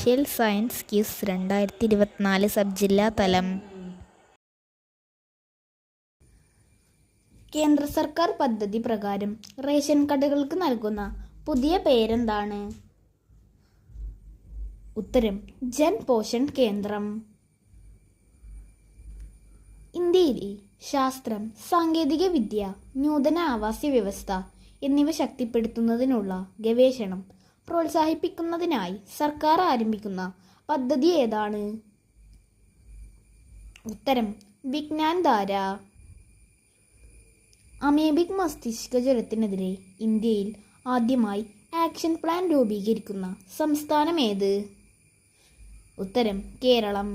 Social science quiz 2024 sub ജില്ലാ തലം. കേന്ദ്ര സർക്കാർ പദ്ധതി പ്രകാരം റേഷൻ കടകൾക്ക് നൽകുന്ന പുതിയ പേരെന്താണ്? ഉത്തരം ജൻ പോഷൺ കേന്ദ്രം. ഇന്ത്യയിലെ ശാസ്ത്രം, സാങ്കേതിക വിദ്യ, നൂതന ആവാസ വ്യവസ്ഥ എന്നിവ ശക്തിപ്പെടുത്തുന്നതിനുള്ള ഗവേഷണം പ്രോത്സാഹിപ്പിക്കുന്നതിനായി സർക്കാർ ആരംഭിക്കുന്ന പദ്ധതി ഏതാണ്? ഉത്തരം വിജ്ഞാൻ ധാര. അമേബിക് മസ്തിഷ്ക ജ്വരത്തിനെതിരെ ഇന്ത്യയിൽ ആദ്യമായി ആക്ഷൻ പ്ലാൻ രൂപീകരിക്കുന്ന സംസ്ഥാനം ഏത്? ഉത്തരം കേരളം.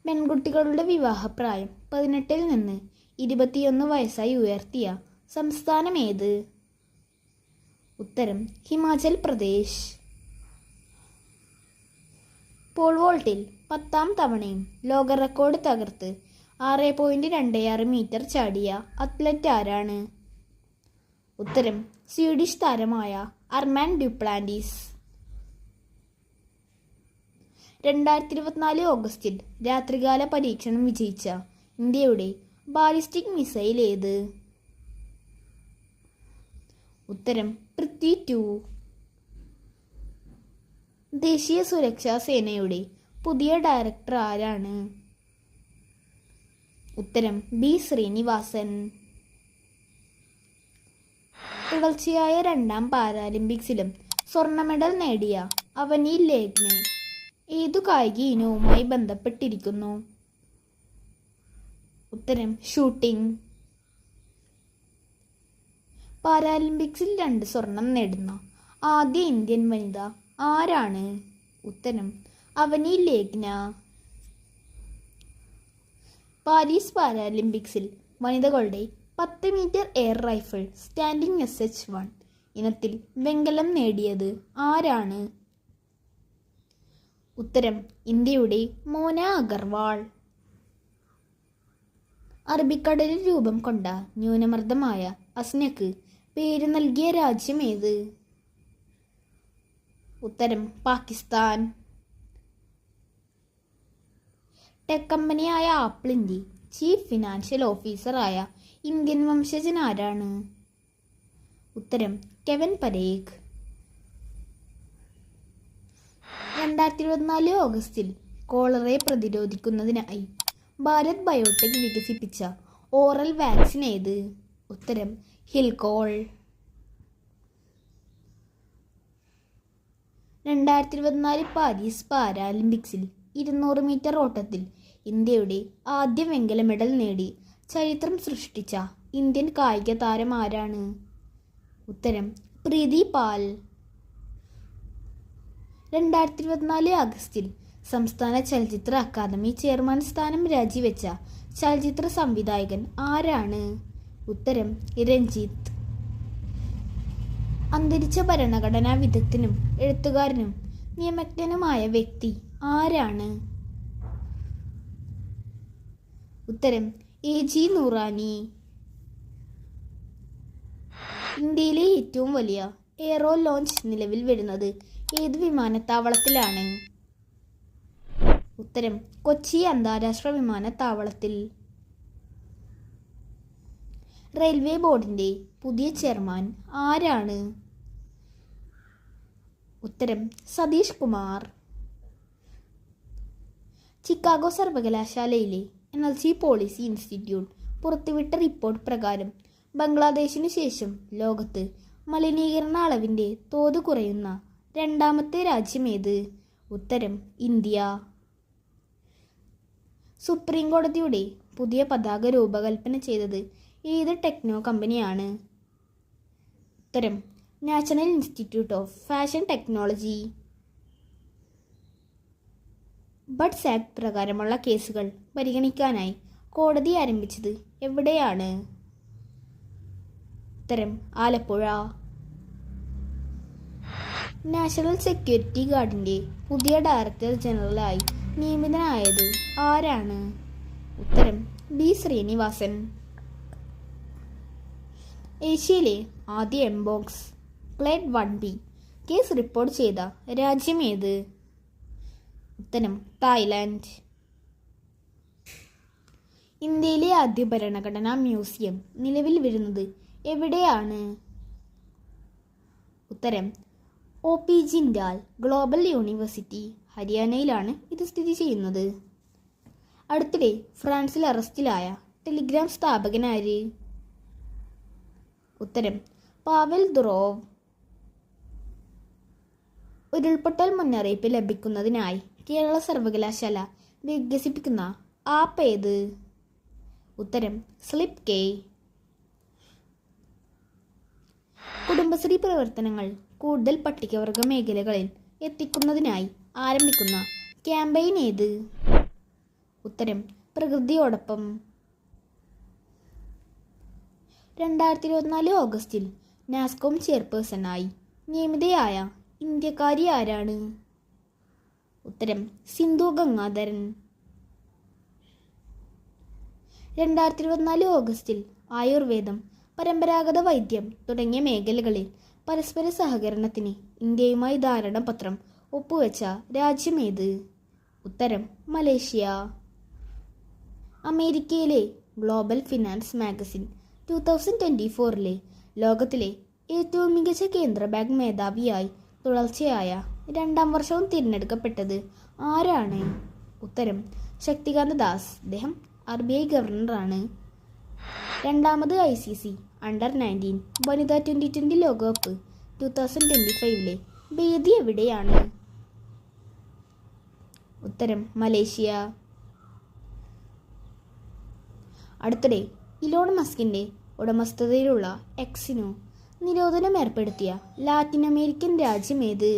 പെൺകുട്ടികളുടെ വിവാഹപ്രായം 18 നിന്ന് 21 വയസ്സായി ഉയർത്തിയ സംസ്ഥാനം ഏത്? ഉത്തരം ഹിമാചൽ പ്രദേശ്. പോൾ വോൾട്ടിൽ 10ാം തവണയും ലോക റെക്കോർഡ് തകർത്ത് 6.26 മീറ്റർ ചാടിയ അത്ലറ്റ് ആരാണ്? ഉത്തരം സ്വീഡിഷ് താരമായ അർമാൻ ഡ്യുപ്ലാന്റിസ്. 2024 ഓഗസ്റ്റിൽ രാത്രികാല പരീക്ഷണം വിജയിച്ച ഇന്ത്യയുടെ ബാലിസ്റ്റിക് മിസൈൽ ഏത്? ഉത്തരം പൃഥ്വി 2. ദേശീയ സുരക്ഷാ സേനയുടെ പുതിയ ഡയറക്ടർ ആരാണ്? ഉത്തരം ബി ശ്രീനിവാസൻ. തുടർച്ചയായ 2ാം പാരാലിമ്പിക്സിലും സ്വർണ്ണ മെഡൽ നേടിയ അവനി ലേഖ്നെ ഏതു കായിക ഇനവുമായി ബന്ധപ്പെട്ടിരിക്കുന്നു? ഉത്തരം ഷൂട്ടിംഗ്. പാരാലിമ്പിക്സിൽ 2 സ്വർണം നേടുന്ന ആദ്യ ഇന്ത്യൻ വനിത ആരാണ്? ഉത്തരം അവനി ലേഖ്ന. പാരീസ് പാരാലിമ്പിക്സിൽ വനിതകളുടെ 10 metre air rifle standing SH1 ഇനത്തിൽ വെങ്കലം നേടിയത് ആരാണ്? ഉത്തരം ഇന്ത്യയുടെ മോന അഗർവാൾ. അറബിക്കടലിൽ രൂപം കൊണ്ട ന്യൂനമർദ്ദമായ അസ്നക്ക് പേര് നൽകിയ രാജ്യം ഏത്? ഉത്തരം പാകിസ്ഥാൻ. ടെക് കമ്പനിയായ ആപ്പിളിൻ്റെ ചീഫ് ഫിനാൻഷ്യൽ ഓഫീസറായ ഇന്ത്യൻ വംശജൻ ആരാണ്? ഉത്തരം കെവിൻ പരേഖ്. 2024 ഓഗസ്റ്റിൽ കോളറയെ പ്രതിരോധിക്കുന്നതിനായി ഭാരത് ബയോടെക് വികസിപ്പിച്ച ഓറൽ വാക്സിൻ ഏത്? ഉത്തരം ഹിൽകോൾ. 2024 പാരീസ് പാരാലിമ്പിക്സിൽ 200 മീറ്റർ ഓട്ടത്തിൽ ഇന്ത്യയുടെ ആദ്യ വെങ്കല മെഡൽ നേടി ചരിത്രം സൃഷ്ടിച്ച ഇന്ത്യൻ കായിക താരം ആരാണ്? ഉത്തരം പ്രീതി പാൽ. 2024 ആഗസ്റ്റിൽ സംസ്ഥാന ചലച്ചിത്ര അക്കാദമി ചെയർമാൻ സ്ഥാനം രാജിവെച്ച ചലച്ചിത്ര സംവിധായകൻ ആരാണ്? ഉത്തരം രഞ്ജിത്ത്. അന്തരിച്ച ഭരണഘടനാ വിദഗ്ധനും എഴുത്തുകാരനും നിയമജ്ഞനുമായ വ്യക്തി ആരാണ്? ഉത്തരം AG നൂറാനി. ഇന്ത്യയിലെ ഏറ്റവും വലിയ എയറോ ലോഞ്ച് നിലവിൽ വരുന്നത് ഏത് വിമാനത്താവളത്തിലാണ്? ഉത്തരം കൊച്ചി അന്താരാഷ്ട്ര വിമാനത്താവളത്തിൽ. റെയിൽവേ ബോർഡിൻ്റെ പുതിയ ചെയർമാൻ ആരാണ്? ഉത്തരം സതീഷ് കുമാർ. ചിക്കാഗോ സർവകലാശാലയിലെ എനർജി പോളിസി ഇൻസ്റ്റിറ്റ്യൂട്ട് പുറത്തുവിട്ട റിപ്പോർട്ട് പ്രകാരം ബംഗ്ലാദേശിനു ശേഷം ലോകത്ത് മലിനീകരണ അളവിൻ്റെ തോത് കുറയുന്ന 2ാമത്തെ രാജ്യം ഏത്? ഉത്തരം ഇന്ത്യ. സുപ്രീം കോടതിയുടെ പുതിയ പതാക രൂപകൽപ്പന ചെയ്തത് ഏത് ടെക്നോ കമ്പനിയാണ്? ഉത്തരം national institute of fashion technology. Buds act പ്രകാരമുള്ള കേസുകൾ പരിഗണിക്കാനായി കോടതി ആരംഭിച്ചത് എവിടെയാണ്? ഉത്തരം ആലപ്പുഴ. നാഷണൽ സെക്യൂരിറ്റി ഗാർഡിൻ്റെ പുതിയ ഡയറക്ടർ ജനറലായി നിയമിതനായത് ആരാണ്? ഉത്തരം ബി ശ്രീനിവാസൻ. ഏഷ്യയിലെ ആദ്യ എംബോക്സ് ക്ലേഡ് 1B കേസ് റിപ്പോർട്ട് ചെയ്ത രാജ്യം ഏത്? ഉത്തരം തായ്ലാൻഡ്. ഇന്ത്യയിലെ ആദ്യ ഭരണഘടനാ മ്യൂസിയം നിലവിൽ വരുന്നത് എവിടെയാണ്? ഉത്തരം OP ജിൻഡാൽ ഗ്ലോബൽ യൂണിവേഴ്സിറ്റി, ഹരിയാനയിലാണ് ഇത് സ്ഥിതി ചെയ്യുന്നത്. അടുത്തിടെ ഫ്രാൻസിൽ അറസ്റ്റിലായ ടെലിഗ്രാം സ്ഥാപകനാര്? ഉത്തരം പാവൽ ദുറോവ്. ഉരുൾപൊട്ടൽ മുന്നറിയിപ്പ് ലഭിക്കുന്നതിനായി കേരള സർവകലാശാല വികസിപ്പിക്കുന്ന ആപ്പ് ഏത്? ഉത്തരം സ്ലിപ്പ് കെ. കുടുംബശ്രീ പ്രവർത്തനങ്ങൾ കൂടുതൽ പട്ടികവർഗ മേഖലകളിൽ എത്തിക്കുന്നതിനായി ആരംഭിക്കുന്ന ക്യാമ്പയിൻ ഏത്? ഉത്തരം പ്രകൃതിയോടൊപ്പം. 2024 ഓഗസ്റ്റിൽ നാസ്കോം ചെയർപേഴ്സണായി നിയമിതയായ ഇന്ത്യക്കാരി ആരാണ്? ഉത്തരം സിന്ധു ഗംഗാധരൻ. 2024 ഓഗസ്റ്റിൽ ആയുർവേദം, പരമ്പരാഗത വൈദ്യം തുടങ്ങിയ മേഖലകളിൽ പരസ്പര സഹകരണത്തിന് ഇന്ത്യയുമായി ധാരണാപത്രം ഒപ്പുവെച്ച രാജ്യം ഏത്? ഉത്തരം മലേഷ്യ. അമേരിക്കയിലെ ഗ്ലോബൽ ഫിനാൻസ് മാഗസിൻ 2024 ലോകത്തിലെ ഏറ്റവും മികച്ച കേന്ദ്ര ബാങ്ക് മേധാവിയായി തുടർച്ചയായ 2ാം വർഷവും തിരഞ്ഞെടുക്കപ്പെട്ടത് ആരാണ്? ഉത്തരം ശക്തികാന്ത ദാസ്. അദ്ദേഹം RBI ഗവർണറാണ്. 2ാമത് ICC അണ്ടർ-19 വനിതാ 2020 ലോകകപ്പ് 2025 വേദി എവിടെയാണ്? ഉത്തരം മലേഷ്യ. അടുത്തിടെ ഇലോൺ മസ്കിന്റെ ഉടമസ്ഥതയിലുള്ള എക്സിനു നിരോധനം ഏർപ്പെടുത്തിയ ലാറ്റിൻ അമേരിക്കൻ രാജ്യം ഏത്?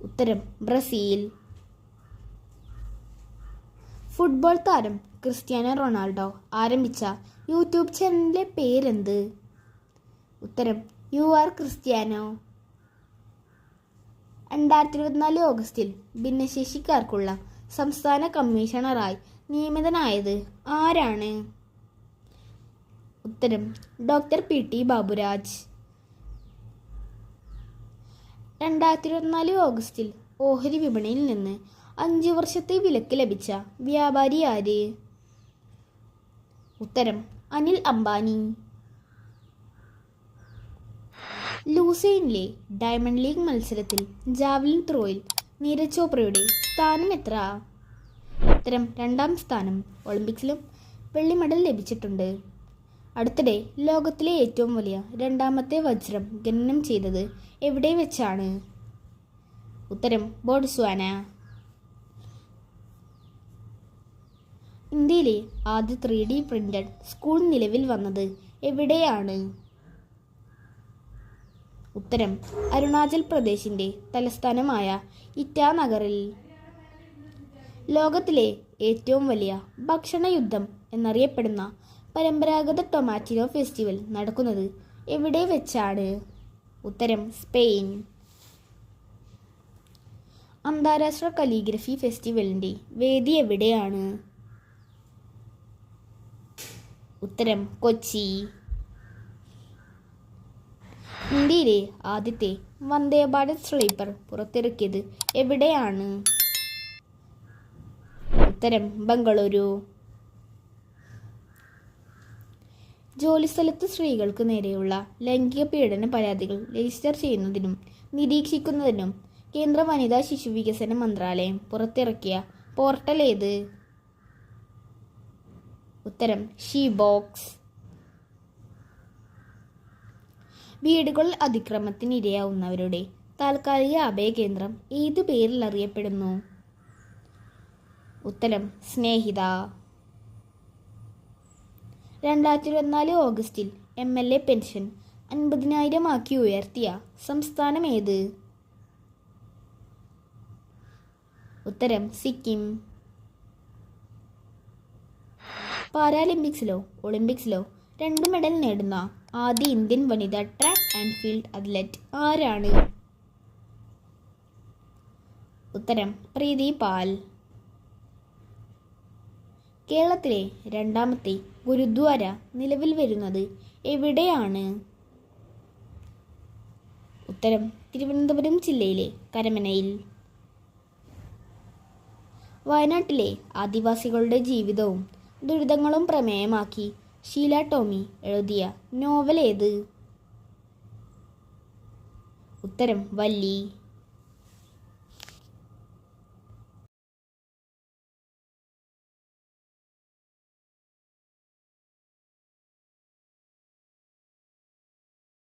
ഉത്തരം ബ്രസീൽ. ഫുട്ബോൾ താരം ക്രിസ്ത്യാനോ റൊണാൾഡോ ആരംഭിച്ച യൂട്യൂബ് ചാനലിന്റെ പേരെന്ത്? ഉത്തരം UR ക്രിസ്ത്യാനോ. 2024 ഓഗസ്റ്റിൽ ഭിന്നശേഷിക്കാർക്കുള്ള സംസ്ഥാന കമ്മീഷണറായി നിയമിതനായത് ആരാണ്? ഉത്തരം ഡോക്ടർ PT ബാബുരാജ്. 2024 ഓഗസ്റ്റിൽ ഓഹരി വിപണിയിൽ നിന്ന് 5 വർഷത്തെ വിലക്ക് ലഭിച്ച വ്യാപാരി ആര്? ഉത്തരം അനിൽ അംബാനി. ലൂസൈനിലെ ഡയമണ്ട് ലീഗ് മത്സരത്തിൽ ജാവലിൻ ത്രോയിൽ നീരജ് ചോപ്രയുടെ സ്ഥാനം എത്ര? ഉത്തരം 2ാം സ്ഥാനം. ഒളിമ്പിക്സിലും വെള്ളി മെഡൽ ലഭിച്ചിട്ടുണ്ട്. അടുത്തിടെ ലോകത്തിലെ ഏറ്റവും വലിയ 2ാമത്തെ വജ്രം ഖനനം ചെയ്തത് എവിടെ വെച്ചാണ്? ഉത്തരം ബോട്സ്വാന. ഇന്ത്യയിലെ ആദ്യ 3D പ്രിന്റഡ് സ്കൂൾ നിലവിൽ വന്നത് എവിടെയാണ്? ഉത്തരം അരുണാചൽ പ്രദേശിന്റെ തലസ്ഥാനമായ ഇറ്റാനഗറിൽ. ലോകത്തിലെ ഏറ്റവും വലിയ ഭക്ഷണ യുദ്ധം എന്നറിയപ്പെടുന്ന പരമ്പരാഗത ടൊമാറ്റോ ഫെസ്റ്റിവൽ നടക്കുന്നത് എവിടെ വെച്ചാണ്? ഉത്തരം സ്പെയിൻ. അന്താരാഷ്ട്ര കലിഗ്രഫി ഫെസ്റ്റിവലിന്റെ വേദി എവിടെയാണ്? ഉത്തരം കൊച്ചി. ഇന്ത്യയിലെ ആദ്യത്തെ വന്ദേ ഭാരത് സ്ലീപ്പർ പുറത്തിറക്കിയത് എവിടെയാണ്? ഉത്തരം ബംഗളൂരു. ജോലിസ്ഥലത്ത് സ്ത്രീകൾക്ക് നേരെയുള്ള ലൈംഗിക പീഡന പരാതികൾ രജിസ്റ്റർ ചെയ്യുന്നതിനും നിരീക്ഷിക്കുന്നതിനും കേന്ദ്ര വനിതാ ശിശു വികസന മന്ത്രാലയം പുറത്തിറക്കിയ പോർട്ടൽ ഏത്? ഉത്തരം ഷീ ബോക്സ്. വീടുകളിൽ അതിക്രമത്തിനിരയാവുന്നവരുടെ താൽക്കാലിക അഭയകേന്ദ്രം ഏതു പേരിൽ അറിയപ്പെടുന്നു? ഉത്തരം സ്നേഹിത. 2024 ഓഗസ്റ്റിൽ MLA പെൻഷൻ 50,000 ആക്കി ഉയർത്തിയ സംസ്ഥാനം ഏത്? ഉത്തരം സിക്കിം. പാരാലിമ്പിക്സിലോ ഒളിമ്പിക്സിലോ 2 മെഡൽ നേടുന്ന ആദ്യ ഇന്ത്യൻ വനിതാ ട്രാക്ക് ആൻഡ് ഫീൽഡ് അത്ലറ്റ് ആരാണ്? ഉത്തരം പ്രീതി പാൽ. കേരളത്തിലെ 2ാമത്തെ ഗുരുദ്വാര നിലവിൽ വരുന്നത് എവിടെയാണ്? ഉത്തരം തിരുവനന്തപുരം ജില്ലയിലെ കരമനയിൽ. വയനാട്ടിലെ ആദിവാസികളുടെ ജീവിതവും ദുരിതങ്ങളും പ്രമേയമാക്കി ഷീല ടോമി എഴുതിയ നോവൽ ഏത്? ഉത്തരം വല്ലി.